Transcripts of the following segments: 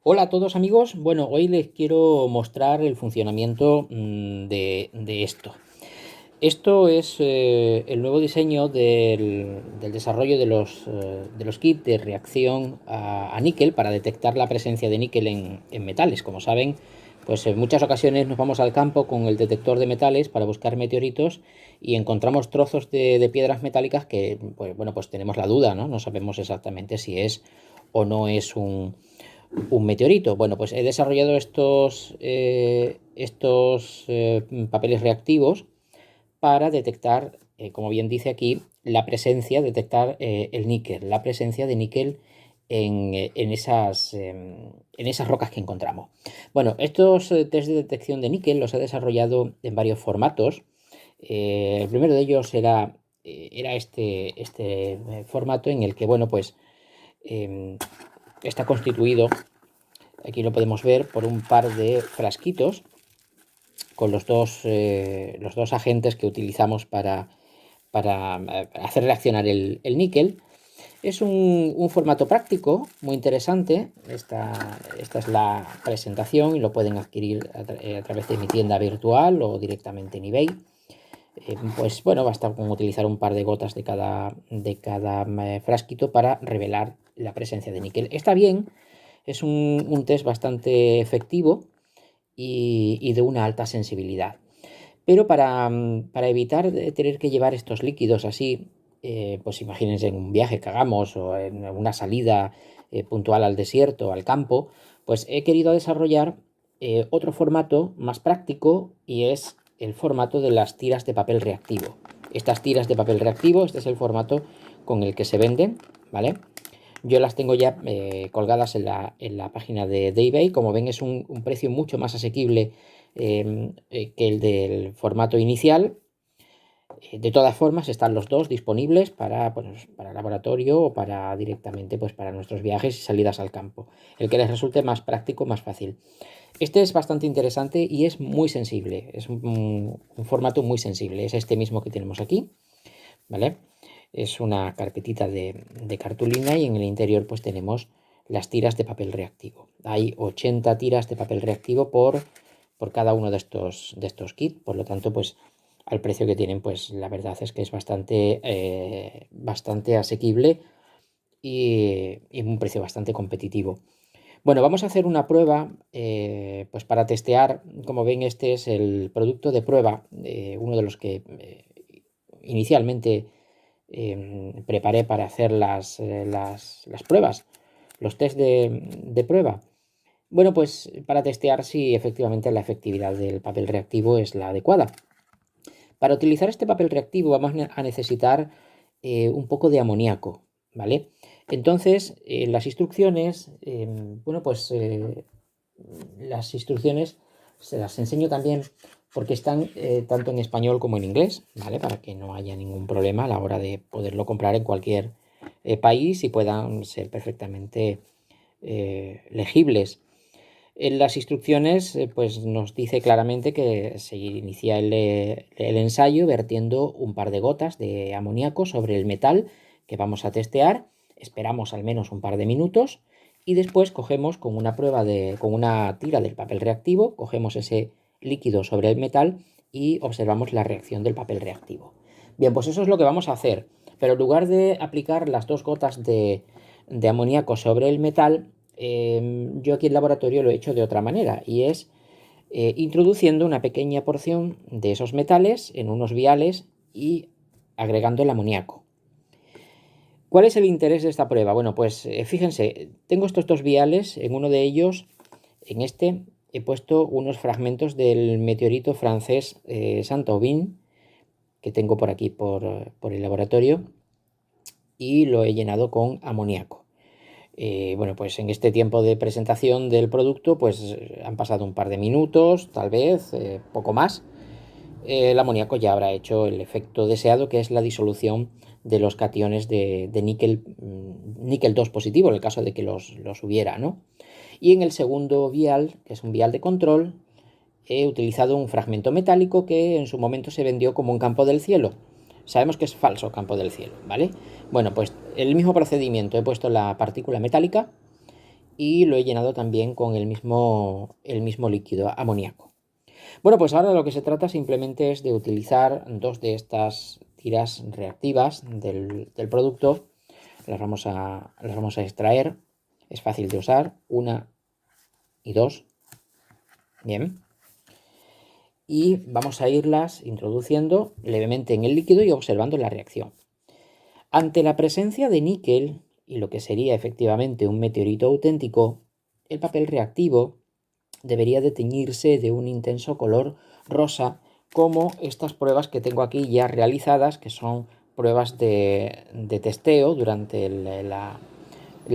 Hola a todos amigos, bueno, hoy les quiero mostrar el funcionamiento de esto. Esto es el nuevo diseño del desarrollo de los kits de reacción a níquel para detectar la presencia de níquel en metales. Como saben, pues en muchas ocasiones nos vamos al campo con el detector de metales para buscar meteoritos y encontramos trozos de piedras metálicas que, pues, bueno, pues tenemos la duda, ¿no? No sabemos exactamente si es o no es un meteorito. Bueno, pues he desarrollado estos papeles reactivos para detectar, como bien dice aquí, detectar el níquel, la presencia de níquel en esas rocas que encontramos. Bueno, estos test de detección de níquel los he desarrollado en varios formatos. El primero de ellos era este formato en el que, bueno, pues está constituido. Aquí lo podemos ver por un par de frasquitos con los dos agentes que utilizamos para hacer reaccionar el níquel. Es un formato práctico, muy interesante. Esta es la presentación y lo pueden adquirir a través de mi tienda virtual o directamente en eBay. Pues bueno, basta con utilizar un par de gotas de cada frasquito para revelar la presencia de níquel. Está bien, es un test bastante efectivo y de una alta sensibilidad. Pero para evitar tener que llevar estos líquidos así, pues imagínense en un viaje que hagamos o en una salida puntual al desierto, al campo, pues he querido desarrollar otro formato más práctico y es el formato de las tiras de papel reactivo. Estas tiras de papel reactivo, este es el formato con el que se venden, ¿vale? Yo las tengo ya colgadas en la página de eBay. Como ven, es un precio mucho más asequible que el del formato inicial. De todas formas, están los dos disponibles pues, para laboratorio o para directamente pues, para nuestros viajes y salidas al campo. El que les resulte más práctico, más fácil. Este es bastante interesante y es muy sensible. Es un formato muy sensible. Es este mismo que tenemos aquí, ¿vale? Es una carpetita de cartulina y en el interior pues tenemos las tiras de papel reactivo. Hay 80 tiras de papel reactivo por cada uno de estos kits, por lo tanto pues al precio que tienen pues la verdad es que es bastante asequible y un precio bastante competitivo. Bueno, vamos a hacer una prueba pues para testear. Como ven, este es el producto de prueba, uno de los que inicialmente preparé para hacer las pruebas, los test de prueba. Bueno, pues para testear si efectivamente la efectividad del papel reactivo es la adecuada. Para utilizar este papel reactivo vamos a necesitar un poco de amoníaco, ¿vale? Entonces, las instrucciones, bueno, pues las instrucciones se las enseño también porque están tanto en español como en inglés, ¿vale? Para que no haya ningún problema a la hora de poderlo comprar en cualquier país y puedan ser perfectamente legibles. En las instrucciones pues nos dice claramente que se inicia el ensayo vertiendo un par de gotas de amoníaco sobre el metal que vamos a testear. Esperamos al menos un par de minutos y después cogemos con una tira del papel reactivo, cogemos ese líquido sobre el metal y observamos la reacción del papel reactivo. Bien, pues eso es lo que vamos a hacer. Pero en lugar de aplicar las dos gotas de amoníaco sobre el metal, yo aquí en el laboratorio lo he hecho de otra manera y es introduciendo una pequeña porción de esos metales en unos viales y agregando el amoníaco. ¿Cuál es el interés de esta prueba? Bueno, pues fíjense, tengo estos dos viales, en uno de ellos, en este, he puesto unos fragmentos del meteorito francés Saint-Aubin, que tengo por aquí por el laboratorio, y lo he llenado con amoníaco. Bueno, pues en este tiempo de presentación del producto, pues han pasado un par de minutos, tal vez, poco más. El amoníaco ya habrá hecho el efecto deseado, que es la disolución de los cationes de níquel, níquel 2 positivo, en el caso de que los hubiera, ¿no? Y en el segundo vial, que es un vial de control, he utilizado un fragmento metálico que en su momento se vendió como un campo del cielo. Sabemos que es falso campo del cielo, ¿vale? Bueno, pues el mismo procedimiento, he puesto la partícula metálica y lo he llenado también con el mismo líquido amoníaco. Bueno, pues ahora lo que se trata simplemente es de utilizar dos de estas tiras reactivas del producto. Las vamos a extraer. Es fácil de usar. Una y dos. Bien. Y vamos a irlas introduciendo levemente en el líquido y observando la reacción. Ante la presencia de níquel y lo que sería efectivamente un meteorito auténtico, el papel reactivo debería de teñirse de un intenso color rosa, como estas pruebas que tengo aquí ya realizadas, que son pruebas de testeo durante la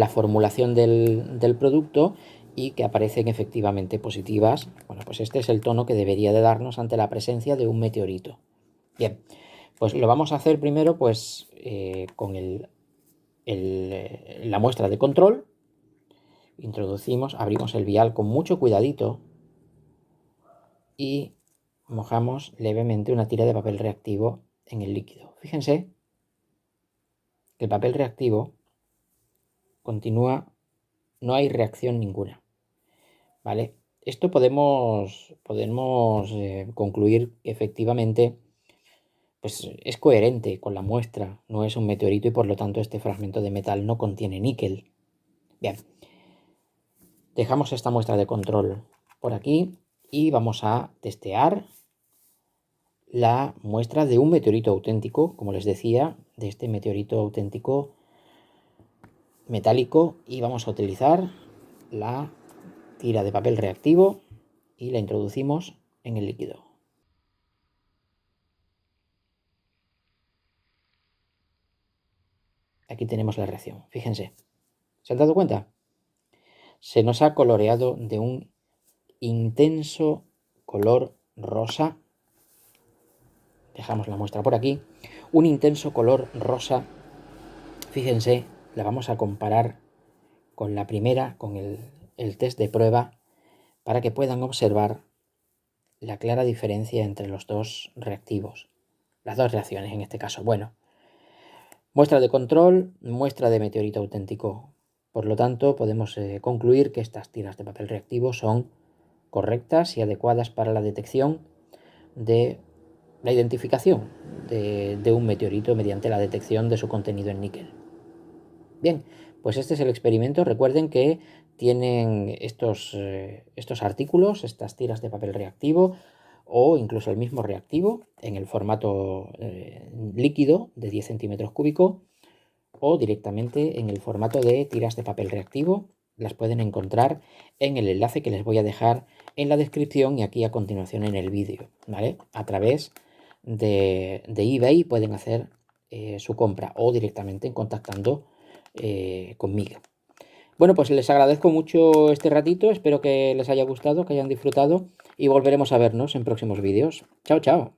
formulación del producto y que aparecen efectivamente positivas. Bueno, pues este es el tono que debería de darnos ante la presencia de un meteorito. Bien, pues lo vamos a hacer primero pues con la muestra de control. Introducimos, abrimos el vial con mucho cuidadito y mojamos levemente una tira de papel reactivo en el líquido. Fíjense que el papel reactivo continúa, no hay reacción ninguna, ¿vale? Esto podemos concluir que efectivamente pues, es coherente con la muestra, no es un meteorito y por lo tanto este fragmento de metal no contiene níquel. Bien, dejamos esta muestra de control por aquí y vamos a testear la muestra de un meteorito auténtico, como les decía, de este meteorito auténtico metálico, y vamos a utilizar la tira de papel reactivo y la introducimos en el líquido. Aquí tenemos la reacción, fíjense. ¿Se han dado cuenta? Se nos ha coloreado de un intenso color rosa. Dejamos la muestra por aquí. Un intenso color rosa. Fíjense, la vamos a comparar con la primera, con el test de prueba, para que puedan observar la clara diferencia entre los dos reactivos. Las dos reacciones en este caso. Bueno, muestra de control, muestra de meteorito auténtico. Por lo tanto, podemos concluir que estas tiras de papel reactivo son correctas y adecuadas para la detección de la identificación de un meteorito mediante la detección de su contenido en níquel. Bien, pues este es el experimento. Recuerden que tienen estos artículos, estas tiras de papel reactivo o incluso el mismo reactivo en el formato líquido de 10 centímetros cúbicos o directamente en el formato de tiras de papel reactivo. Las pueden encontrar en el enlace que les voy a dejar en la descripción y aquí a continuación en el vídeo, ¿vale? A través de eBay pueden hacer su compra o directamente contactando conmigo. Bueno, pues les agradezco mucho este ratito, espero que les haya gustado, que hayan disfrutado y volveremos a vernos en próximos vídeos. Chao, chao.